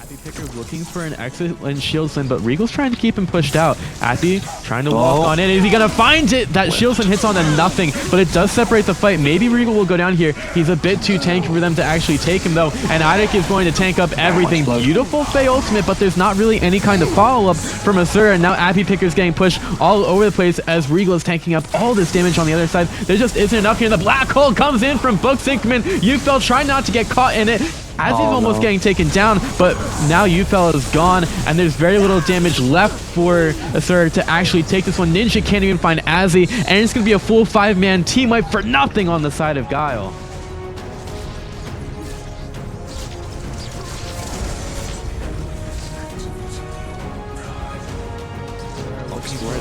Appy Picker looking for an excellent shield slam, but Regal's trying to keep him pushed out. Appy trying to walk on in. Is he going to find it? That shield slam hits on to nothing, but it does separate the fight. Maybe Regal will go down here. He's a bit too tanky for them to actually take him, though. And Idek is going to tank up everything. Beautiful Faye ultimate, but there's not really any kind of follow-up from Asura. And now Appy Picker's getting pushed all over the place as Regal is tanking up all this damage on the other side. There just isn't enough here. The black hole comes in from Book Sinkman. Yufel trying not to get caught in it, as he's almost getting taken down, but now Yufel is gone, and there's very little damage left for Asura to actually take this one. Ninja can't even find Azzy, and it's going to be a full 5-man team wipe for nothing on the side of Guile.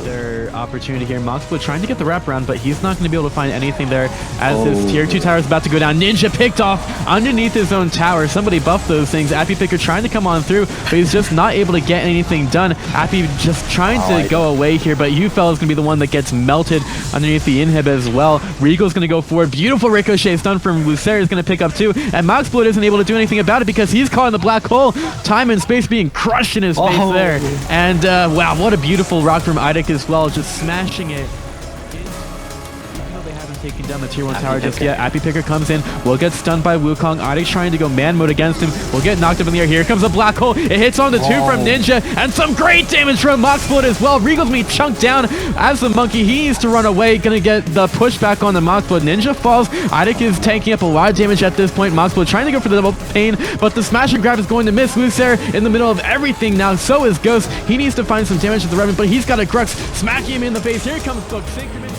Their opportunity here. Moxflow trying to get the wraparound, but he's not going to be able to find anything there as his tier 2 tower is about to go down. Ninja picked off underneath his own tower. Somebody buffed those things. Appy Picker trying to come on through, but he's just not able to get anything done. Appy just trying to go away here, but Yufel is going to be the one that gets melted underneath the inhib as well. Regal's going to go forward. Beautiful ricochet stun from Lucera is going to pick up too, and Moxflow isn't able to do anything about it because he's caught in the black hole. Time and space being crushed in his face there. And wow, what a beautiful rock from Idek as well, just smashing it. Even though they haven't taken down the tier 1 tower just yet, Appy Picker comes in, will get stunned by Wukong. Idek's trying to go man mode against him, will get knocked up in the air. Here comes a black hole, it hits on the 2 from Ninja, and some great damage from Moxflow as well. Regal's gonna be chunked down as the monkey. He needs to run away, gonna get the pushback on the Moxflow. Ninja falls, Idek is tanking up a lot of damage at this point. Moxflow trying to go for the double pain, but the smash and grab is going to miss. Lucera in the middle of everything now, so is Ghost. He needs to find some damage with the Revenant, but he's got a Crux smacking him in the face. Here comes Book Sinkman.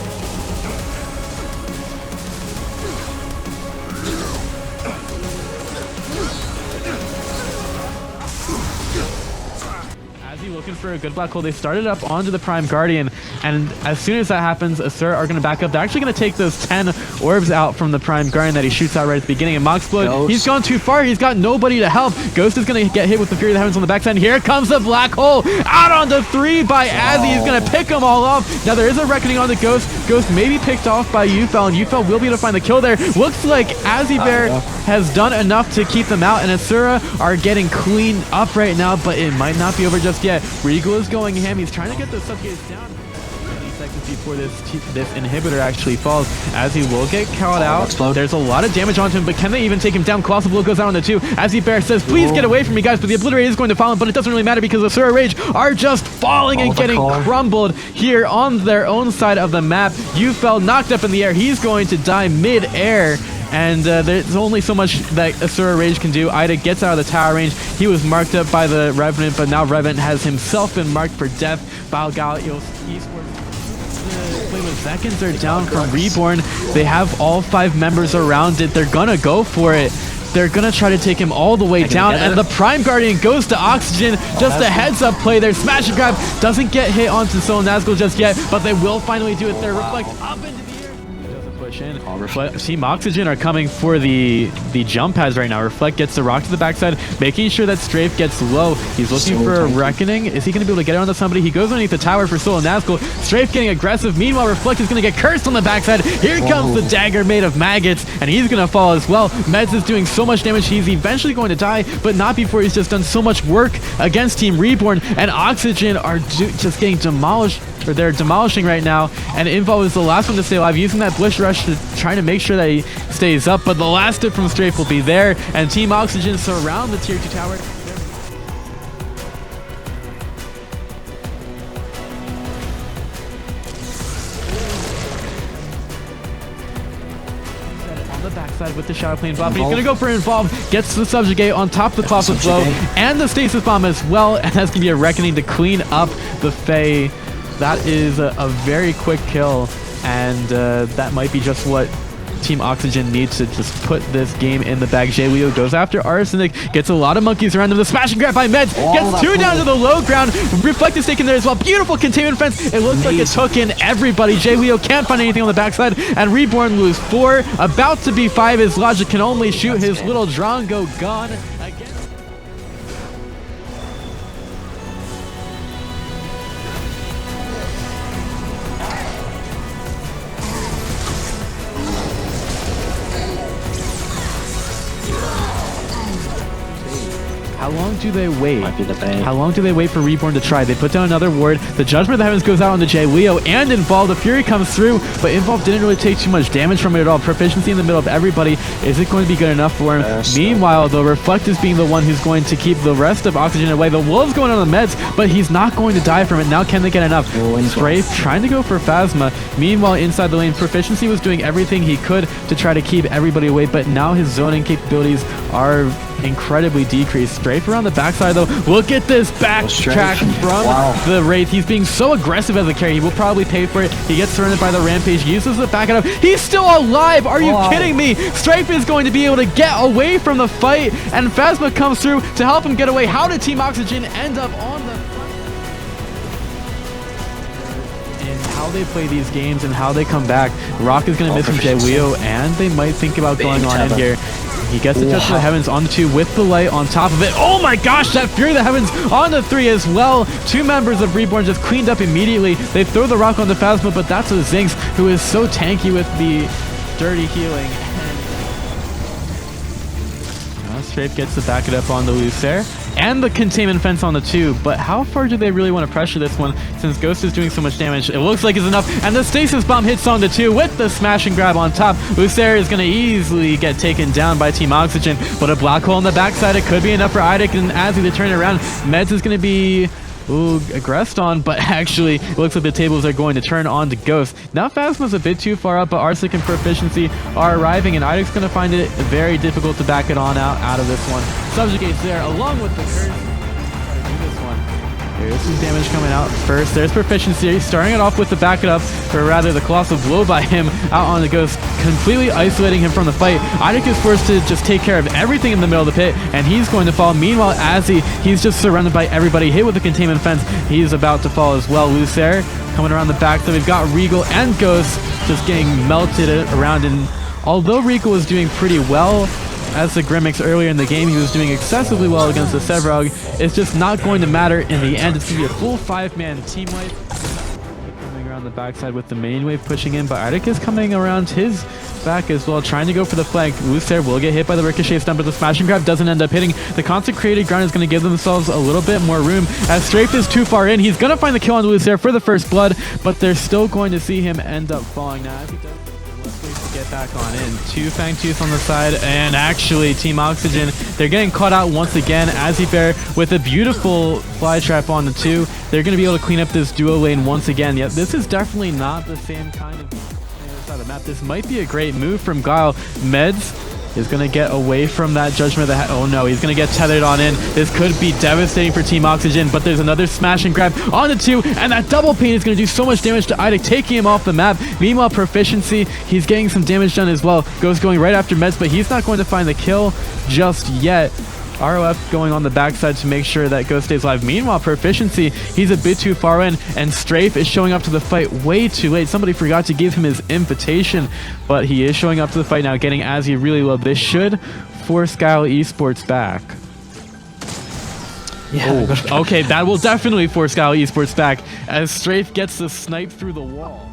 Looking for a good black hole. They started up onto the Prime Guardian, and as soon as that happens, Asura are going to back up. They're actually going to take those 10 orbs out from the Prime Guardian that he shoots out right at the beginning. And Moxflow, he's gone too far. He's got nobody to help. Ghost is going to get hit with the Fury of the Heavens on the backside. Here comes the black hole out onto 3 by Azzy. He's going to pick them all off. Now there is a reckoning on the Ghost. Ghost may be picked off by Yufel, and Yufel will be able to find the kill there. Looks like Azzy Bear has done enough to keep them out, and Asura are getting cleaned up right now, but it might not be over just yet. Regal is going ham. He's trying to get the subgates down. 30 seconds before this inhibitor actually falls, as he will get caught out. There's a lot of damage onto him, but can they even take him down? Colossal Blow goes out on the 2. Azzy Bear says, please get away from me, guys, but the Obliterate is going to follow him, but it doesn't really matter because Asura Rage are just falling and getting crumbled here on their own side of the map. Yufel knocked up in the air. He's going to die mid-air. And there's only so much that Asura Rage can do. Ida gets out of the tower range. He was marked up by the Revenant, but now Revenant has himself been marked for death. Balgal seconds are down from Reborn. They have all 5 members around it. They're gonna go for it. They're gonna try to take him all the way down, and the Prime Guardian goes to Oxygen. Just a heads-up play there. Smash and grab doesn't get hit onto Soul Nazgul just yet, but they will finally do it there. Reflect up into the air. Doesn't push in. But Team Oxygen are coming for the jump pads right now. Reflect gets the rock to the backside, making sure that Strafe gets low. He's looking for a reckoning. Is he going to be able to get it onto somebody? He goes underneath the tower for Soul Nazgul. Strafe getting aggressive. Meanwhile, Reflect is going to get cursed on the backside. Here comes the dagger made of maggots, and he's going to fall as well. Meds is doing so much damage. He's eventually going to die, but not before he's just done so much work against Team Reborn, and Oxygen are just getting demolished. Or they're demolishing right now, and Invo is the last one to stay alive, using that Blish Rush to try to make sure that he stays up, but the last hit from Strafe will be there, and Team Oxygen surround the tier 2 tower. On the backside with the Shadow Plane buff, he's gonna go for Involve, gets the Subjugate on top of the Colossal Blow, and the Stasis Bomb as well, and that's gonna be a reckoning to clean up the Fae. That is a very quick kill, and that might be just what Team Oxygen needs to just put this game in the bag. Leo goes after Arsenic, gets a lot of monkeys around him. The smash and grab by Meds, gets 2 down to the low ground. Reflect is taken there as well. Beautiful containment fence. It looks like it took in everybody. Leo can't find anything on the backside, and Reborn lose 4. About to be 5. His Logic can only shoot his little Drongo gun. Again. How long do they wait? Might be the bait. How long do they wait for Reborn to try? They put down another ward. The Judgment of the Heavens goes out on the J. Leo and Involve. The Fury comes through, but Involve didn't really take too much damage from it at all. Proficiency in the middle of everybody. Is it going to be good enough for him? Meanwhile, though, Reflect is being the one who's going to keep the rest of Oxygen away. The Wolf's going on the meds, but he's not going to die from it. Now can they get enough? Strafe trying to go for Phasma. Meanwhile, inside the lane, Proficiency was doing everything he could to try to keep everybody away, but now his zoning capabilities are incredibly decreased. Strafe around the backside though. Look at this backtrack from the Wraith. He's being so aggressive as a carry. He will probably pay for it. He gets surrounded by the Rampage. He uses the back it up. He's still alive. Are you kidding me? Strafe is going to be able to get away from the fight, and Phasma comes through to help him get away. How did Team Oxygen end up on the how they play these games and how they come back? Rock is going to miss from Jay Leo, and they might think about going on in here. He gets the touch of the Heavens on the 2 with the light on top of it. Oh my gosh, that Fury of the Heavens on the 3 as well. 2 members of Reborn just cleaned up immediately. They throw the rock on the Phasma, but that's a Zinx who is so tanky with the dirty healing. Strafe gets to back it up on the Lucer and the containment fence on the 2, but how far do they really want to pressure this one since Ghost is doing so much damage? It looks like it's enough, and the Stasis Bomb hits on the 2 with the smash and grab on top. Lucer is going to easily get taken down by Team Oxygen, but a black hole on the backside, it could be enough for Idic and Azzy to turn it around. Meds is going to be aggressed on, but actually it looks like the tables are going to turn on to Ghost. Now Phasma's a bit too far up, but Arsenic and Proficiency are arriving, and Idic's going to find it very difficult to back it on out of this one. Subjugates there along with the curse. Try to do this one. There's some damage coming out first. There's Proficiency starting it off with the back it up, or rather the Colossal Blow by him out on the Ghost, completely isolating him from the fight. Idic is forced to just take care of everything in the middle of the pit, and he's going to fall. Meanwhile, Azzy, he's just surrounded by everybody, hit with the containment fence. He's about to fall as well. Lucer coming around the back, so we've got Regal and Ghost just getting melted around, and although Regal was doing pretty well as the Grimmix earlier in the game, he was doing excessively well against the Sevrog. It's just not going to matter in the end. It's going to be a full 5-man team wipe. Coming around the backside with the main wave pushing in, but Idic is coming around his back as well, trying to go for the flank. Lucer will get hit by the Ricochet stun, but the smash and grab doesn't end up hitting. The Consecrated Ground is going to give themselves a little bit more room. As Strafe is too far in, he's going to find the kill on Lucer for the first blood, but they're still going to see him end up falling. Now, as he does, get back on in. 2 Fang Tooth on the side, and actually Team Oxygen, they're getting caught out once again. Azzy Bear with a beautiful fly trap on the 2. They're going to be able to clean up this duo lane once again. Yet this is definitely not the same kind of side of the map. This might be a great move from Guile. Meds is going to get away from that Judgment of the oh no, he's going to get tethered on in. This could be devastating for Team Oxygen, but there's another smash and grab on the 2, and that double pain is going to do so much damage to Idic, taking him off the map. Meanwhile, Proficiency, he's getting some damage done as well. Ghost going right after Meds, but he's not going to find the kill just yet. ROF going on the backside to make sure that Ghost stays alive. Meanwhile, Proficiency, he's a bit too far in, and Strafe is showing up to the fight way too late. Somebody forgot to give him his invitation, but he is showing up to the fight now, getting Azzy really low. This should force Guile Esports back. Yeah. Okay, that will definitely force Guile Esports back, as Strafe gets the snipe through the wall.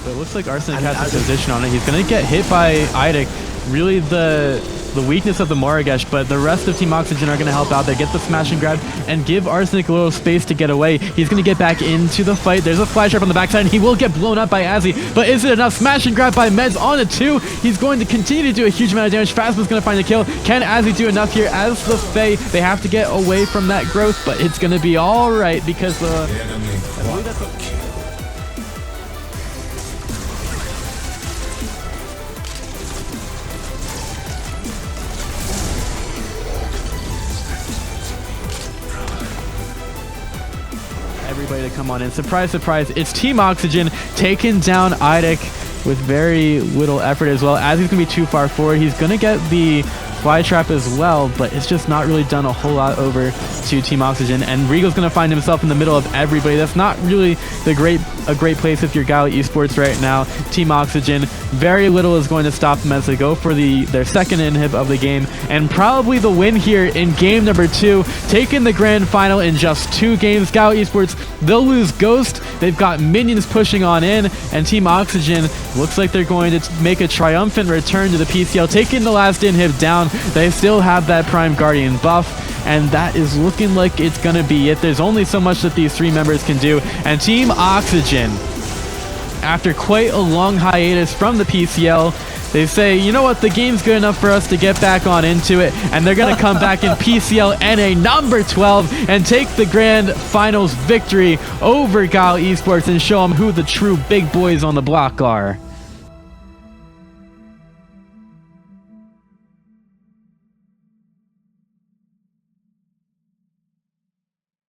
But it looks like Arsenic has a position on it. He's going to get hit by Idic. Really the weakness of the Moragesh, but the rest of Team Oxygen are going to help out. They get the smash and grab and give Arsenic a little space to get away. He's going to get back into the fight. There's a flash trap on the backside, and he will get blown up by Azzy. But is it enough? Smash and grab by Meds on a 2. He's going to continue to do a huge amount of damage. Phasma's going to find the kill. Can Azzy do enough here? As the Fae, they have to get away from that growth, but it's going to be all right because I believe that's everybody to come on in. Surprise, surprise, it's Team Oxygen taking down Idic with very little effort as well. As he's going to be too far forward, he's going to get the fly trap as well, but it's just not really done a whole lot over to Team Oxygen, and Regal's going to find himself in the middle of everybody. That's not really a great place if you're Guile Esports right now. Team Oxygen, very little is going to stop them as they go for their second inhib of the game. and probably the win here in game number 2, taking the grand final in just 2 games. Gal Esports, they'll lose Ghost. They've got minions pushing on in, and Team Oxygen looks like they're going to make a triumphant return to the PCL, taking the last inhib down. They still have that Prime Guardian buff, and that is looking like it's going to be it. There's only so much that these 3 members can do, and Team Oxygen, after quite a long hiatus from the PCL, they say, you know what, the game's good enough for us to get back on into it, and they're going to come back in PCL NA number 12 and take the grand finals victory over Gal Esports and show them who the true big boys on the block are.